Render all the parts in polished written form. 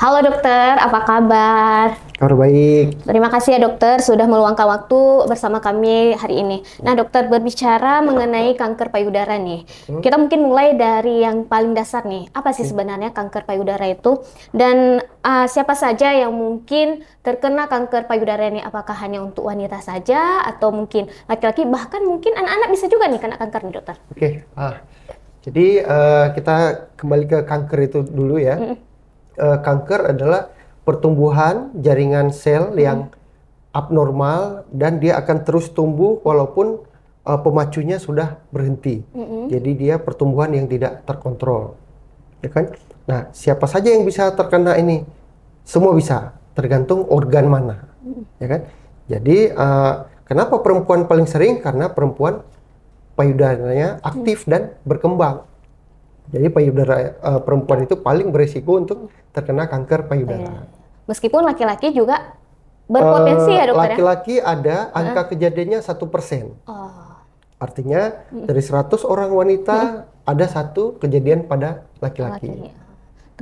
Halo dokter, apa kabar? Kabar baik. Terima kasih ya dokter sudah meluangkan waktu bersama kami hari ini. Nah dokter, berbicara mengenai kanker payudara nih. Kita mungkin mulai dari yang paling dasar nih. Apa sih sebenarnya kanker payudara itu? Dan siapa saja yang mungkin terkena kanker payudara ini? Apakah hanya untuk wanita saja atau mungkin laki-laki? Bahkan mungkin anak-anak bisa juga nih kena kanker nih dokter. Jadi kita kembali ke kanker itu dulu ya. Kanker adalah pertumbuhan jaringan sel yang abnormal dan dia akan terus tumbuh walaupun pemacunya sudah berhenti. Jadi dia pertumbuhan yang tidak terkontrol, ya kan? Nah, siapa saja yang bisa terkena ini? Semua bisa, tergantung organ mana, ya kan? Jadi kenapa perempuan paling sering? Karena perempuan payudaranya aktif dan berkembang. Jadi payudara perempuan itu paling berisiko untuk terkena kanker payudara. Meskipun laki-laki juga berpotensi ya dokter ya? Laki-laki ada angka kejadiannya 1%. Artinya dari 100 orang wanita ada 1 kejadian pada laki-laki.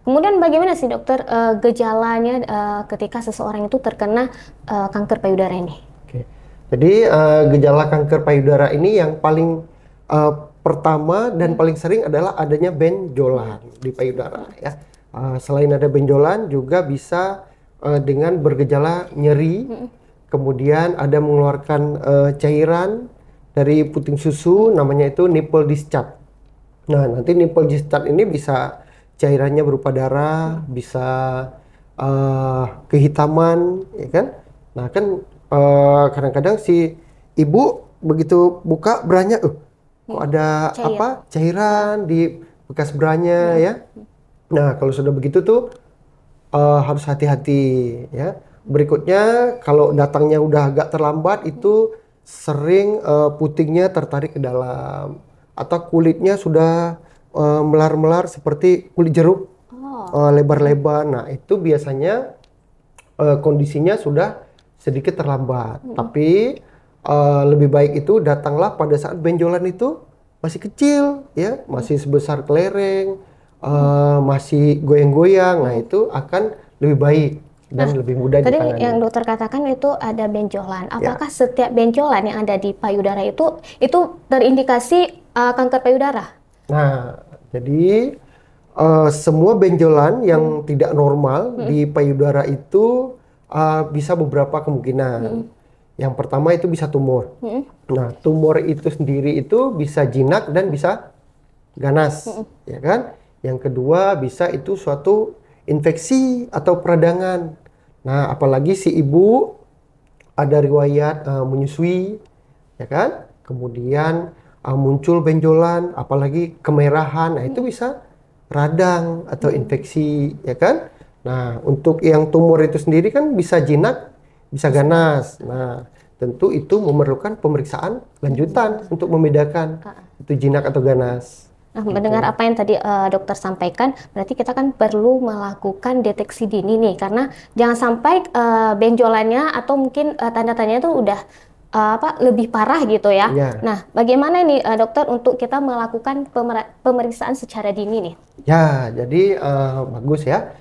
Kemudian bagaimana sih dokter gejalanya ketika seseorang itu terkena kanker payudara ini? Jadi gejala kanker payudara ini yang paling pertama dan paling sering adalah adanya benjolan di payudara ya. Selain ada benjolan juga bisa dengan bergejala nyeri, kemudian ada mengeluarkan cairan dari puting susu, namanya itu nipple discharge. Nah, nanti nipple discharge ini bisa cairannya berupa darah, bisa kehitaman, ya kan? Nah, kan kadang-kadang si ibu begitu buka beranya, kok ada cairan di bekas beranya ya. Nah, kalau sudah begitu tuh harus hati-hati ya. Berikutnya kalau datangnya udah agak terlambat itu sering putingnya tertarik ke dalam atau kulitnya sudah melar-melar seperti kulit jeruk, lebar-lebar. Nah, itu biasanya kondisinya sudah sedikit terlambat. Tapi lebih baik itu datanglah pada saat benjolan itu masih kecil ya, masih sebesar kelereng, masih goyang-goyang. Nah, itu akan lebih baik dan lebih mudah ditangani. Tadi yang dokter katakan itu ada benjolan. Apakah setiap benjolan yang ada di payudara itu terindikasi kanker payudara? Nah, jadi semua benjolan yang tidak normal di payudara itu bisa beberapa kemungkinan. Yang pertama itu bisa tumor. Nah, tumor itu sendiri itu bisa jinak dan bisa ganas, ya kan? Yang kedua bisa itu suatu infeksi atau peradangan. Nah, apalagi si ibu ada riwayat menyusui, ya kan? Kemudian muncul benjolan, apalagi kemerahan. Nah, itu bisa radang atau infeksi, ya kan? Nah, untuk yang tumor itu sendiri kan bisa jinak, bisa ganas. Nah, tentu itu memerlukan pemeriksaan lanjutan untuk membedakan itu jinak atau ganas. Nah, mendengar apa yang tadi dokter sampaikan, berarti kita kan perlu melakukan deteksi dini nih, karena jangan sampai benjolannya atau mungkin tanda-tandanya itu udah lebih parah gitu ya. Nah, bagaimana nih dokter untuk kita melakukan pemeriksaan secara dini nih? Ya, jadi bagus ya.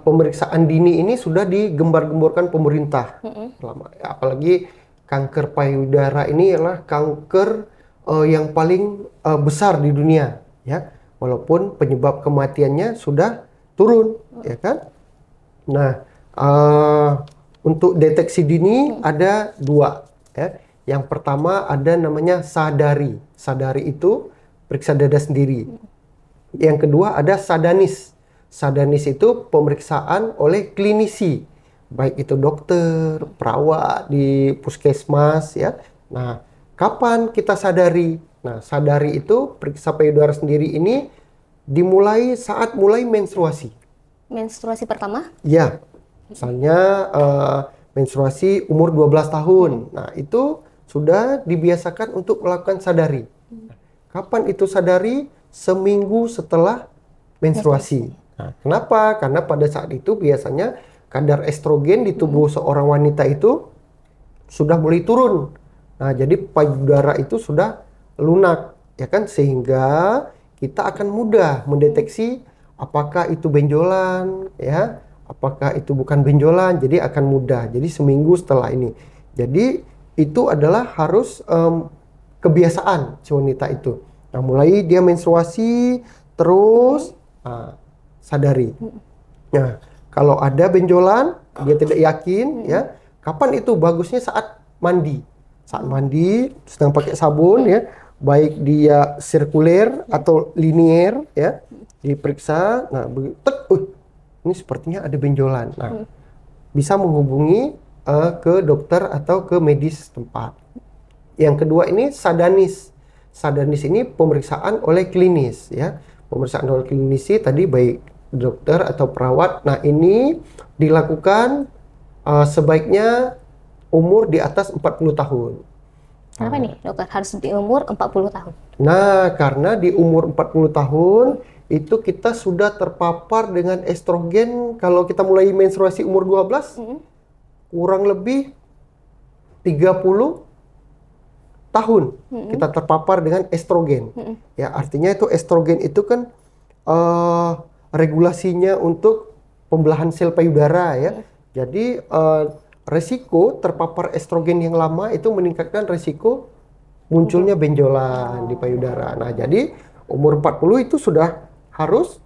Pemeriksaan dini ini sudah digembar-gemborkan pemerintah lama. Apalagi kanker payudara ini adalah kanker yang paling besar di dunia ya, walaupun penyebab kematiannya sudah turun, ya kan? Nah, untuk deteksi dini ada 2 ya. Yang pertama ada namanya sadari. Sadari itu periksa dada sendiri. Yang kedua ada sadanis. Sadanis itu pemeriksaan oleh klinisi, baik itu dokter, perawat di puskesmas ya. Nah, kapan kita sadari? Nah, sadari itu periksa payudara sendiri ini dimulai saat mulai menstruasi. Menstruasi pertama? Ya, misalnya menstruasi umur 12 tahun. Nah, itu sudah dibiasakan untuk melakukan sadari. Kapan itu sadari? Seminggu setelah menstruasi. Nah, kenapa? Karena pada saat itu biasanya kadar estrogen di tubuh seorang wanita itu sudah mulai turun. Nah, jadi payudara itu sudah lunak, ya kan? Sehingga kita akan mudah mendeteksi apakah itu benjolan ya, apakah itu bukan benjolan, jadi akan mudah. Jadi seminggu setelah ini. Jadi itu adalah harus kebiasaan si wanita itu. Nah, mulai dia menstruasi terus sadari. Nah, kalau ada benjolan, dia tidak yakin ya, kapan itu bagusnya saat mandi. Saat mandi sedang pakai sabun ya, baik dia sirkuler atau linier ya, diperiksa. Nah, ini sepertinya ada benjolan. Nah, bisa menghubungi ke dokter atau ke medis tempat. Yang kedua ini sadanis. Sadanis ini pemeriksaan oleh klinis ya. Pemeriksaan oleh klinisi tadi baik dokter atau perawat. Nah, ini dilakukan sebaiknya umur di atas 40 tahun. Kenapa nih dokter harus di umur 40 tahun? Nah, karena di umur 40 tahun itu kita sudah terpapar dengan estrogen. Kalau kita mulai menstruasi umur 12, kurang lebih 30 tahun kita terpapar dengan estrogen. Ya, artinya itu estrogen itu kan regulasinya untuk pembelahan sel payudara ya. Jadi resiko terpapar estrogen yang lama itu meningkatkan resiko munculnya benjolan di payudara. Nah, jadi umur 40 itu sudah harus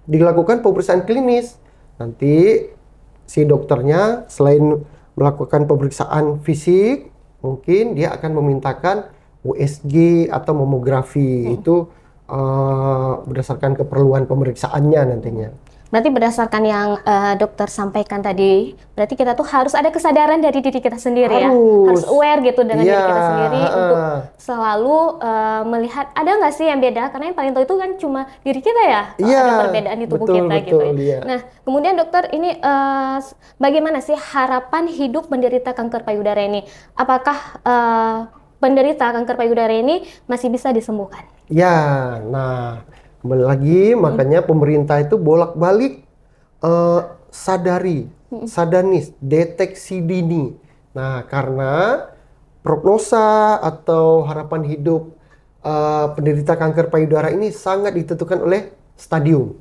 dilakukan pemeriksaan klinis. Nanti si dokternya selain melakukan pemeriksaan fisik, mungkin dia akan memintakan USG atau mamografi. Itu berdasarkan keperluan pemeriksaannya nantinya. Berarti berdasarkan yang dokter sampaikan tadi, berarti kita tuh harus ada kesadaran dari diri kita sendiri ya, harus aware gitu dengan diri kita sendiri untuk selalu melihat ada nggak sih yang beda, karena yang paling tahu itu kan cuma diri kita ya, ada perbedaan di tubuh kita gitu. Nah, kemudian dokter ini bagaimana sih harapan hidup penderita kanker payudara ini? Apakah penderita kanker payudara ini masih bisa disembuhkan? Ya, nah. Kembali lagi, makanya pemerintah itu bolak-balik sadanis, deteksi dini. Nah, karena prognosa atau harapan hidup penderita kanker payudara ini sangat ditentukan oleh stadium.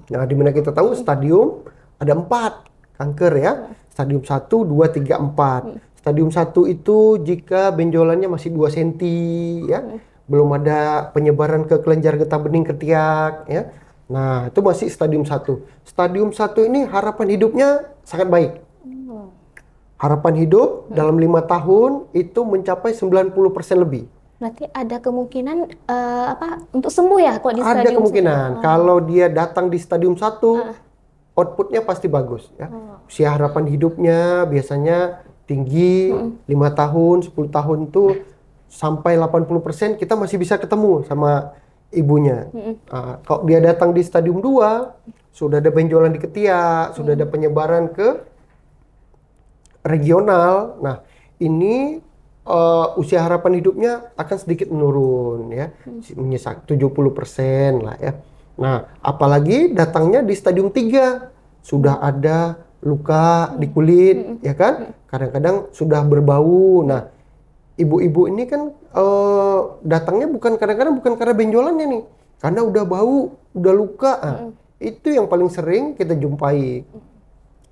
Nah, dimana kita tahu stadium ada 4 kanker ya. Stadium 1, 2, 3, 4. Stadium 1 itu jika benjolannya masih 2 cm ya. Belum ada penyebaran ke kelenjar getah bening ketiak ya. Nah, itu masih stadium 1. Stadium 1 ini harapan hidupnya sangat baik. Harapan hidup dalam 5 tahun itu mencapai 90% lebih. Berarti ada kemungkinan untuk sembuh ya kok di stadium? Ada kemungkinan. Kalau dia datang di stadium 1, outputnya pasti bagus ya. Usia harapan hidupnya biasanya tinggi, 5 tahun, 10 tahun itu sampai 80% kita masih bisa ketemu sama ibunya. Kalau dia datang di stadium 2, sudah ada benjolan di ketiak, sudah ada penyebaran ke regional. Nah, ini usia harapan hidupnya akan sedikit menurun ya. 70% lah ya. Nah, apalagi datangnya di stadium 3, sudah ada luka di kulit ya kan? Kadang-kadang sudah berbau. Nah, ibu-ibu ini kan datangnya kadang-kadang bukan karena benjolannya nih, karena udah bau, udah luka. Itu yang paling sering kita jumpai.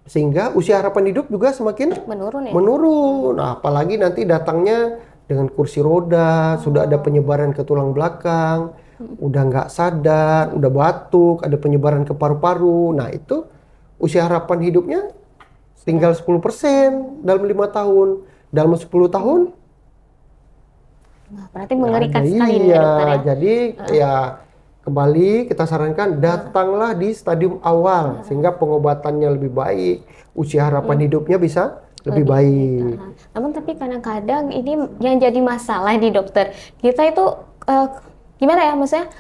Sehingga usia harapan hidup juga semakin menurun. Nah, apalagi nanti datangnya dengan kursi roda, sudah ada penyebaran ke tulang belakang, udah nggak sadar, udah batuk, ada penyebaran ke paru-paru. Nah, itu usia harapan hidupnya tinggal 10% dalam 5 tahun. Dalam 10 tahun berarti mengerikan sekali nih ya dokter ya. Jadi ya kembali kita sarankan datanglah di stadium awal sehingga pengobatannya lebih baik, usia harapan hidupnya bisa lebih baik. Namun tapi kadang-kadang ini yang jadi masalah nih dokter, kita itu gimana ya, maksudnya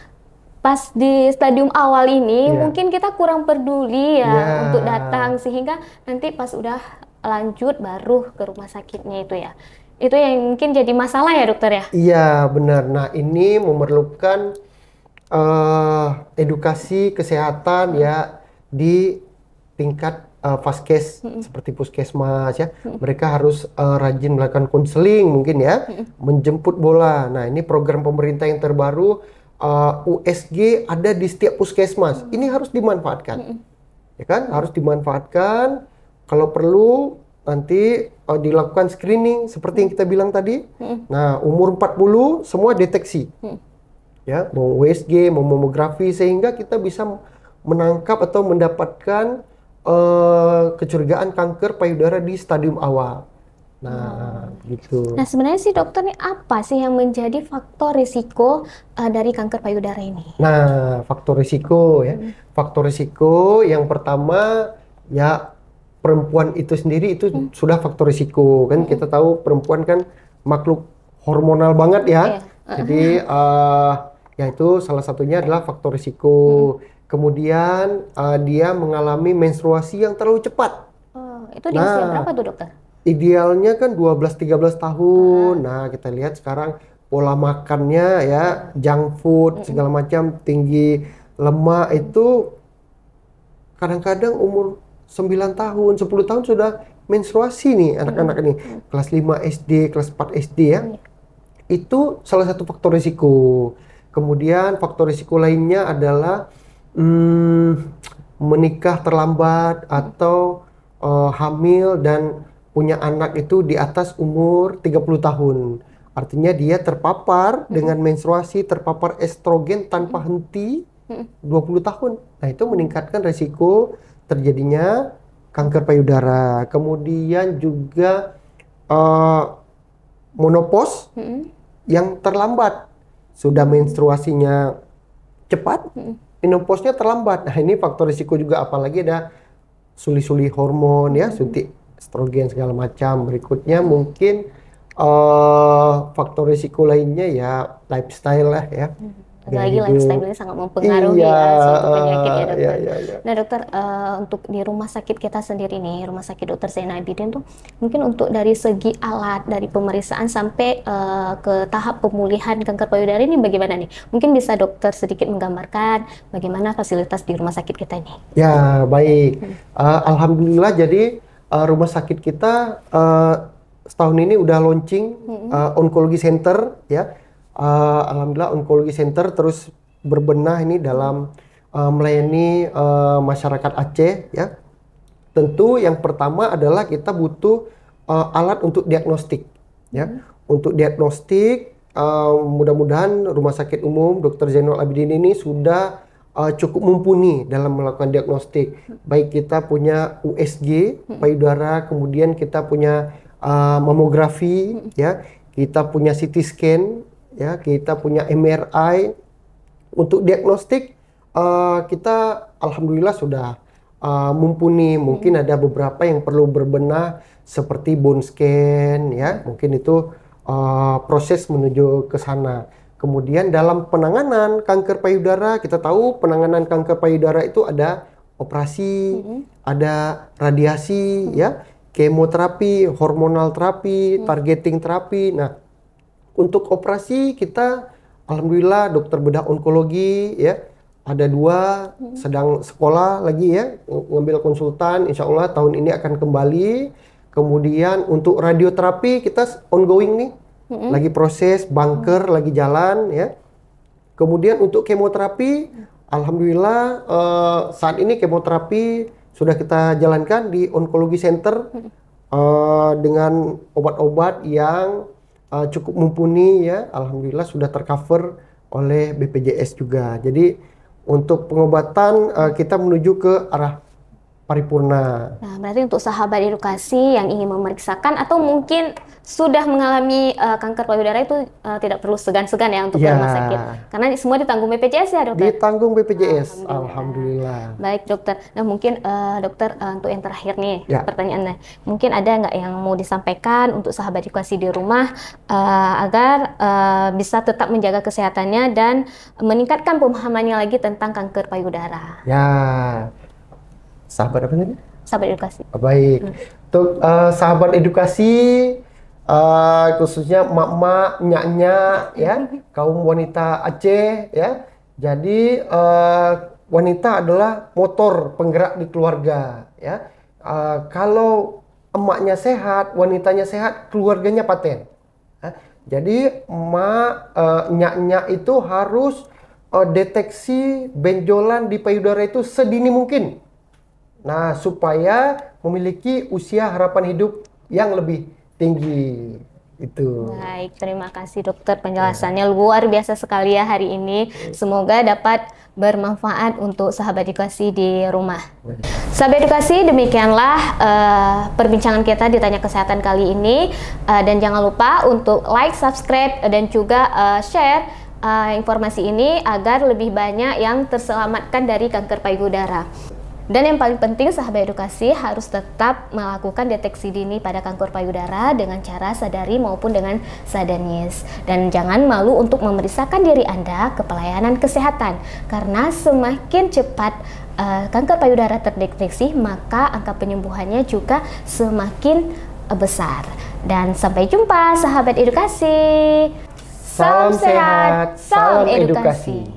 pas di stadium awal ini mungkin kita kurang peduli ya untuk datang, sehingga nanti pas udah lanjut baru ke rumah sakitnya itu ya. Itu yang mungkin jadi masalah ya dokter ya? Iya benar. Nah, ini memerlukan edukasi kesehatan ya di tingkat vaskes seperti puskesmas ya. Mereka harus rajin melakukan konseling mungkin ya, menjemput bola. Nah, ini program pemerintah yang terbaru USG ada di setiap puskesmas. Ini harus dimanfaatkan. Ya kan? Harus dimanfaatkan. Kalau perlu nanti dilakukan screening seperti yang kita bilang tadi. Nah, umur 40 semua deteksi. Ya, mau USG, mau mamografi, sehingga kita bisa menangkap atau mendapatkan kecurigaan kanker payudara di stadium awal. Nah, gitu. Nah, sebenarnya sih dokter nih apa sih yang menjadi faktor risiko dari kanker payudara ini? Nah, faktor risiko ya. Faktor risiko yang pertama ya, perempuan itu sendiri itu sudah faktor risiko kan. Kita tahu perempuan kan makhluk hormonal banget ya. Jadi ya itu salah satunya adalah faktor risiko. Kemudian dia mengalami menstruasi yang terlalu cepat. Oh, itu di usia berapa tuh dokter? Idealnya kan 12-13 tahun. Nah, kita lihat sekarang pola makannya ya, junk food segala macam, tinggi lemak itu kadang-kadang umur 9 tahun, 10 tahun sudah menstruasi nih anak-anak ini. Kelas 5 SD, kelas 4 SD ya. Itu salah satu faktor risiko. Kemudian faktor risiko lainnya adalah menikah terlambat atau hamil dan punya anak itu di atas umur 30 tahun. Artinya dia terpapar dengan menstruasi, terpapar estrogen tanpa henti 20 tahun. Nah, itu meningkatkan risiko terjadinya kanker payudara. Kemudian juga menopause yang terlambat. Sudah menstruasinya cepat, menopausnya terlambat. Nah, ini faktor risiko juga, apalagi ada suli-suli hormon ya, suntik estrogen segala macam. Berikutnya mungkin faktor risiko lainnya ya lifestyle lah ya. Lagi lifestyle ini sangat mempengaruhi suatu penyakit ya dokter. Nah dokter, untuk di rumah sakit kita sendiri nih, Rumah Sakit Dr. Zainal Abidin tuh, mungkin untuk dari segi alat, dari pemeriksaan sampai ke tahap pemulihan kanker payudara ini bagaimana nih? Mungkin bisa dokter sedikit menggambarkan bagaimana fasilitas di rumah sakit kita ini? Ya, baik. Alhamdulillah, jadi rumah sakit kita setahun ini udah launching onkologi center ya. Alhamdulillah onkologi center terus berbenah ini dalam melayani masyarakat Aceh ya. Tentu yang pertama adalah kita butuh alat untuk diagnostik ya. Untuk diagnostik mudah-mudahan Rumah Sakit Umum Dr. Zainal Abidin ini sudah cukup mumpuni dalam melakukan diagnostik. Baik kita punya USG payudara, kemudian kita punya mamografi ya, kita punya CT scan ya, kita punya MRI. Untuk diagnostik kita alhamdulillah sudah mumpuni. Mungkin ada beberapa yang perlu berbenah seperti bone scan ya, mungkin itu proses menuju ke sana. Kemudian dalam penanganan kanker payudara, kita tahu penanganan kanker payudara itu ada operasi, ada radiasi ya, kemoterapi, hormonal terapi, targeting terapi. Nah, untuk operasi kita alhamdulillah dokter bedah onkologi ya, ada 2 sedang sekolah lagi ya, ngambil konsultan, insya Allah tahun ini akan kembali. Kemudian untuk radioterapi kita ongoing nih, lagi proses, bunker lagi jalan ya. Kemudian untuk kemoterapi, alhamdulillah saat ini kemoterapi sudah kita jalankan di onkologi center dengan obat-obat yang cukup mumpuni ya. Alhamdulillah sudah tercover oleh BPJS juga. Jadi untuk pengobatan kita menuju ke arah paripurna. Nah, berarti untuk sahabat edukasi yang ingin memeriksakan atau mungkin sudah mengalami kanker payudara itu tidak perlu segan-segan ya untuk ke rumah sakit. Karena semua ditanggung BPJS ya dokter? Ditanggung BPJS, alhamdulillah. Baik dokter. Nah mungkin dokter untuk yang terakhir nih pertanyaannya. Mungkin ada nggak yang mau disampaikan untuk sahabat edukasi di rumah agar bisa tetap menjaga kesehatannya dan meningkatkan pemahamannya lagi tentang kanker payudara? Ya. Sahabat apa tadi? Sahabat edukasi. Baik. Untuk sahabat edukasi, khususnya emak-emak, nyak-nyak, ya, kaum wanita Aceh, ya. Jadi wanita adalah motor penggerak di keluarga, ya. Kalau emaknya sehat, wanitanya sehat, keluarganya paten. Jadi emak, nyak-nyak itu harus deteksi benjolan di payudara itu sedini mungkin. Nah, supaya memiliki usia harapan hidup yang lebih tinggi. Itu. Baik, terima kasih dokter, penjelasannya luar biasa sekali ya hari ini. Semoga dapat bermanfaat untuk sahabat edukasi di rumah. Sahabat edukasi, demikianlah perbincangan kita di Tanya Kesehatan kali ini. Dan jangan lupa untuk like, subscribe, dan juga share informasi ini agar lebih banyak yang terselamatkan dari kanker payudara. Dan yang paling penting, sahabat edukasi harus tetap melakukan deteksi dini pada kanker payudara dengan cara sadari maupun dengan sadarnis. Dan jangan malu untuk memeriksakan diri Anda ke pelayanan kesehatan, karena semakin cepat kanker payudara terdeteksi, maka angka penyembuhannya juga semakin besar. Dan sampai jumpa sahabat edukasi. Salam sehat, salam edukasi.